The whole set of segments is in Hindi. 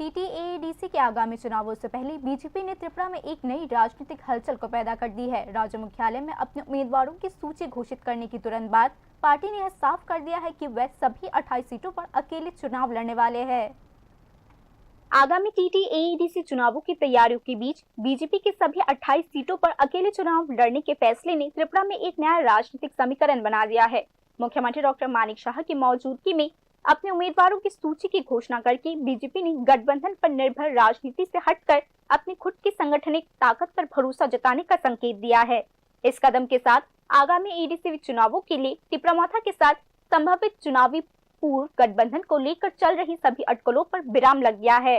टीटीएडीसी के आगामी चुनावों से पहले बीजेपी ने त्रिपुरा में एक नई राजनीतिक हलचल को पैदा कर दी है। राज्य मुख्यालय में अपने उम्मीदवारों की सूची घोषित करने की तुरंत बाद पार्टी ने यह साफ कर दिया है कि वह सभी 28 सीटों पर अकेले चुनाव लड़ने वाले हैं। आगामी टीटीएडीसी चुनावों की तैयारियों के बीच बीजेपी के सभी 28 सीटों पर अकेले चुनाव लड़ने के फैसले ने त्रिपुरा में एक नया राजनीतिक समीकरण बना दिया है। मुख्यमंत्री डॉक्टर मानिक शाह की मौजूदगी में अपने उम्मीदवारों की सूची की घोषणा करके बीजेपी ने गठबंधन पर निर्भर राजनीति से हटकर अपनी खुद की संगठनिक ताकत पर भरोसा जताने का संकेत दिया है। इस कदम के साथ आगामी एडीसी चुनावों के लिए टिप्रामाथा के साथ संभावित चुनावी पूर्व गठबंधन को लेकर चल रही सभी अटकलों पर विराम लग गया है।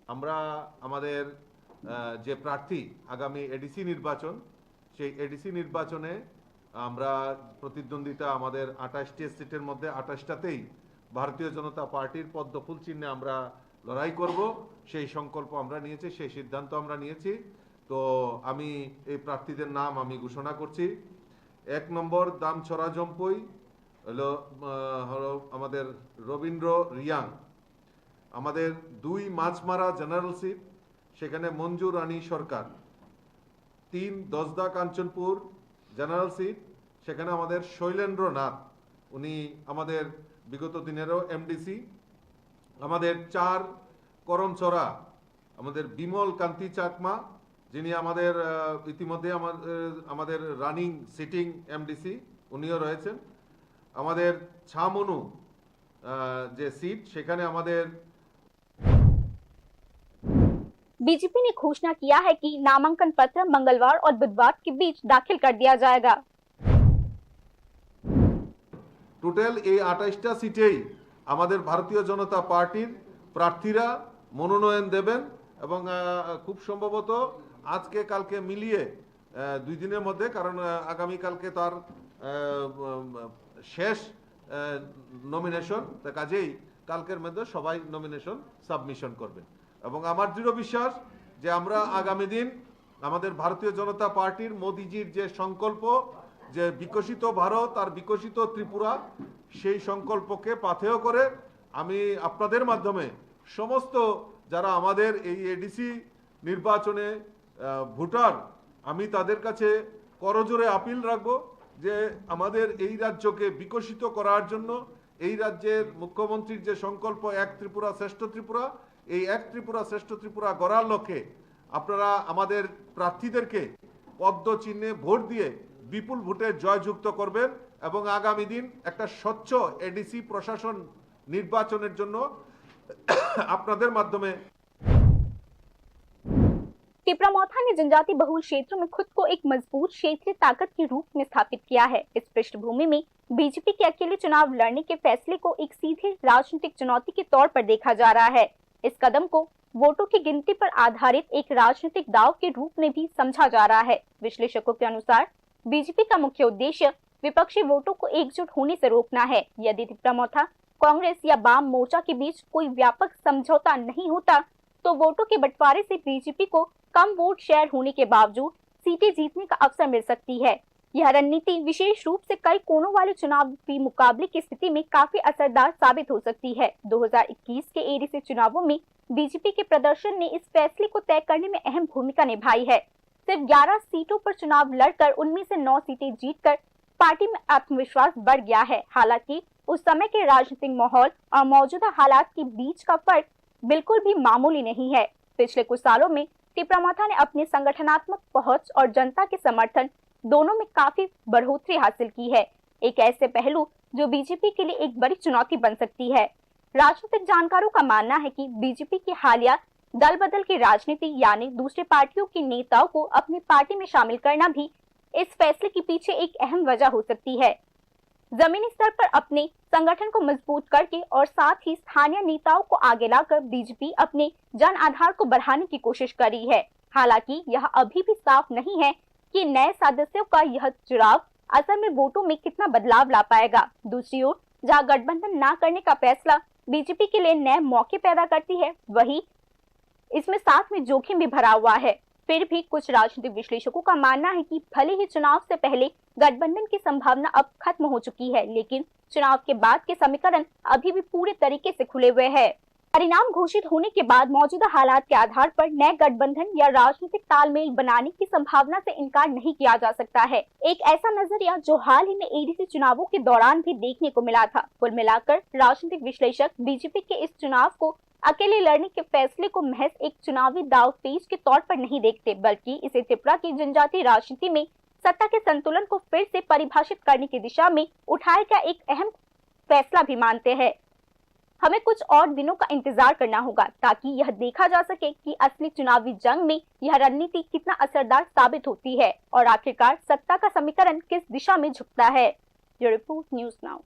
আমরা আমাদের যে প্রার্থী আগামী এডিসি নির্বাচন সেই এডিসি নির্বাচনে আমরা প্রতিদ্বন্দ্বিতা আমাদের 28টি সিটের মধ্যে 28টাতেই ভারতীয় জনতা পার্টির পদ্মফুল চিহ্নে আমরা লড়াই করব সেই সংকল্প আমরা নিয়েছি, সেই সিদ্ধান্ত আমরা নিয়েছি। তো আমি এই প্রার্থীদের নাম আমি ঘোষণা করছি। 1 নম্বর দামছড়া জম্পুই হলো আমাদের রবীন্দ্র রিয়াং। আমাদের 2 মাছমারা জেনারেল সিট সেখানে মঞ্জু রানী সরকার। 3 দশদা কাঞ্চনপুর জেনারেল সিট সেখানে আমাদের শৈলেন্দ্র নাথ, উনি আমাদের বিগত দিনেরও এমডিসি। আমাদের 4 করমচড়া আমাদের বিমল কান্তি চাকমা, যিনি আমাদের ইতিমধ্যে আমাদের রানিং সিটিং এমডিসি, উনিও রয়েছেন। আমাদের ছামনু যে সিট সেখানে আমাদের बीजेपी ने घोषणा किया है कि नामांकन पत्र मंगलवार और बुधवार के बीच दाखिल कर दिया जाएगा। টোটাল এই 28টা সিটেই আমাদের ভারতীয় জনতা পার্টির প্রার্থীরা মনোনয়ন দেবেন এবং খুব সম্ভবত আজকে কালকে মিলিয়ে 2 দিনের মধ্যে, কারণ আগামী কালকে তার শেষ নমিনেশন, কাজেই কালকের মধ্যে সবাই নমিনেশন সাবমিশন করবেন। এবং আমার দৃঢ় বিশ্বাস যে আমরা আগামী দিন আমাদের ভারতীয় জনতা পার্টির মোদিজির যে সংকল্প যে বিকশিত ভারত আর বিকশিত ত্রিপুরা, সেই সংকল্পকে পাথেয় করে আমি আপনাদের মাধ্যমে সমস্ত যারা আমাদের এই এডিসি নির্বাচনে ভোটার, আমি তাদের কাছে করজোরে আপিল রাখবো যে আমাদের এই রাজ্যকে বিকশিত করার জন্য এই রাজ্যের মুখ্যমন্ত্রীর যে সংকল্প এক ত্রিপুরা শ্রেষ্ঠ ত্রিপুরা, এই এক ত্রিপুরা শ্রেষ্ঠ ত্রিপুরা গড়ার লক্ষ্যে আপনারা আমাদের প্রার্থীদেরকে পদ্ম চিহ্নে ভোট দিয়ে বিপুল ভোটে জয়যুক্ত করবেন এবং আগামী দিন একটা স্বচ্ছ এডিসি প্রশাসন নির্বাচনের জন্য আপনাদের মাধ্যমে। टिप्रामाथा ने जनजाति बहुल क्षेत्रों में खुद को एक मजबूत क्षेत्रीय ताकत के रूप में स्थापित किया है। इस पृष्ठभूमि में बीजेपी के अकेले चुनाव लड़ने के फैसले को एक सीधे राजनीतिक चुनौती के तौर पर देखा जा रहा है। इस कदम को वोटों की गिनती पर आधारित एक राजनीतिक दाव के रूप में भी समझा जा रहा है। विश्लेषकों के अनुसार बीजेपी का मुख्य उद्देश्य विपक्षी वोटों को एकजुट होने से रोकना है। यदि टिप्रामाथा कांग्रेस या वाम मोर्चा के बीच कोई व्यापक समझौता नहीं होता तो वोटों के बंटवारे से बीजेपी को कम वोट शेयर होने के बावजूद सीटें जीतने का अवसर मिल सकती है। यह रणनीति विशेष रूप से कई कोनों वाले चुनावी मुकाबले की स्थिति में काफी असरदार साबित हो सकती है। 2021 के एडीसी चुनावों में बीजेपी के प्रदर्शन ने इस फैसले को तय करने में अहम भूमिका निभाई है। सिर्फ 11 सीटों पर चुनाव लड़कर उनमें से 9 सीटें जीतकर पार्टी में आत्मविश्वास बढ़ गया है। हालांकि उस समय के राजनीतिक माहौल और मौजूदा हालात के बीच का फर्क बिल्कुल भी मामूली नहीं है। पिछले कुछ सालों में टिप्रामाथा ने अपने संगठनात्मक पहुंच और जनता के समर्थन दोनों में काफी बढ़ोतरी हासिल की है, एक ऐसे पहलू जो बीजेपी के लिए एक बड़ी चुनौती बन सकती है। राजनीतिक जानकारों का मानना है कि बीजेपी की हालिया दल बदल की राजनीति यानी दूसरे पार्टियों के नेताओं को अपनी पार्टी में शामिल करना भी इस फैसले के पीछे एक अहम वजह हो सकती है। जमीनी स्तर पर अपने संगठन को मजबूत करके और साथ ही स्थानीय नेताओं को आगे लाकर बीजेपी अपने जन आधार को बढ़ाने की कोशिश कर रही है। हालांकि यह अभी भी साफ नहीं है कि नए सदस्यों का यह जुड़ाव असल में वोटों में कितना बदलाव ला पाएगा। दूसरी ओर जहां गठबंधन न करने का फैसला बीजेपी के लिए नए मौके पैदा करती है, वही इसमें साथ में जोखिम भी भरा हुआ है। फिर भी कुछ राजनीतिक विश्लेषकों का मानना है कि भले ही चुनाव से पहले गठबंधन की संभावना अब खत्म हो चुकी है, लेकिन चुनाव के बाद के समीकरण अभी भी पूरे तरीके से खुले हुए हैं। परिणाम घोषित होने के बाद मौजूदा हालात के आधार पर नए गठबंधन या राजनीतिक तालमेल बनाने की संभावना से इनकार नहीं किया जा सकता है। एक ऐसा नजरिया जो हाल ही में एडीसी चुनावों के दौरान भी देखने को मिला था। कुल मिलाकर राजनीतिक विश्लेषक बीजेपी के इस चुनाव को अकेले लड़ने के फैसले को महज एक चुनावी दांवपेच के तौर पर नहीं देखते, बल्कि इसे त्रिपुरा की जनजातीय राजनीति में सत्ता के संतुलन को फिर से परिभाषित करने की दिशा में उठाए गया एक अहम फैसला भी मानते हैं। हमें कुछ और दिनों का इंतजार करना होगा ताकि यह देखा जा सके कि असली चुनावी जंग में यह रणनीति कितना असरदार साबित होती है और आखिरकार सत्ता का समीकरण किस दिशा में झुकता है। Report news now.